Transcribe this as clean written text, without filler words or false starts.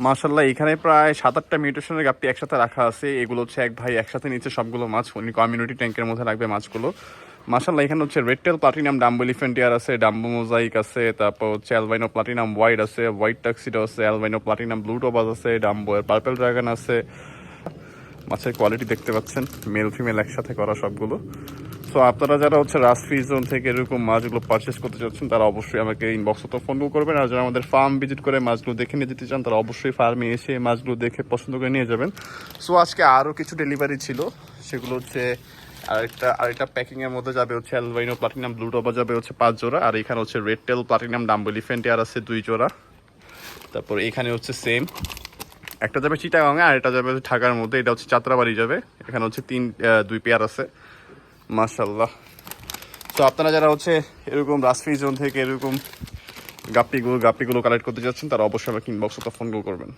মাশাআল্লাহ এখানে প্রায় 7-8টা মিউটেশনের গাপ্পি একসাথে রাখা আছে। এগুলো হচ্ছে এক ভাই একসাথে নিচ্ছে সবগুলো মাছ, উনি কমিউনিটি ট্যাঙ্কের মধ্যে রাখবে মাছগুলো। মাশাআল্লাহ এখানে হচ্ছে রেড টেল প্লাটিনাম ডাম্বো এলিফ্যান্টিয়ার আছে, ডাম্বো মোজাইক আছে, তারপর হচ্ছে অ্যালবাইনো প্লাটিনাম হোয়াইট আছে, হোয়াইট টাক্সিডো আছে, অ্যালবাইনো প্লাটিনাম ব্লু টোবাস আছে, ডাম্বো এর পার্পল ড্রাগন আছে। মাছের কোয়ালিটি দেখতে পাচ্ছেন, মেল ফিমেল একসাথে করা সবগুলো। সো আপনারা যারা হচ্ছে রাজফিশ জোন থেকে এরকম মাছগুলো পারচেস করতে চাচ্ছেন তারা অবশ্যই আমাকে ইনবক্সে তো ফোন করবেন। আর যারা আমাদের ফার্ম ভিজিট করে মাছগুলো দেখে নিয়ে যেতে চান তারা অবশ্যই ফার্মে এসে মাছগুলো দেখে পছন্দ করে নিয়ে যাবেন। সো আজকে আরও কিছু ডেলিভারি ছিল, সেগুলো হচ্ছে আরেকটা প্যাকিংয়ের মধ্যে যাবে হচ্ছে অ্যালবাইনো প্লাটিনাম ব্লু টোবা যাবে হচ্ছে 5 জোড়া, আর এখানে হচ্ছে রেড টেল প্লাটিনাম ডাম্বো এলিফ্যান্টিয়ার আছে 2 জোড়া। তারপর এখানে হচ্ছে সেম একটা যাবে চিটাগাঙে আর এটা যাবে ঢাকার মধ্যে, এটা হচ্ছে যাত্রাবাড়ি যাবে। এখানে হচ্ছে 2 পেয়ার আছে মাশাআল্লাহ। তো আপনারা যারা হচ্ছে এরকম রাজফিশ জোন থেকে এরকম গাপ্পিগুলো কালেক্ট করতে যাচ্ছেন তারা অবশ্যই আমাকে ইনবক্সে ফোন করবেন।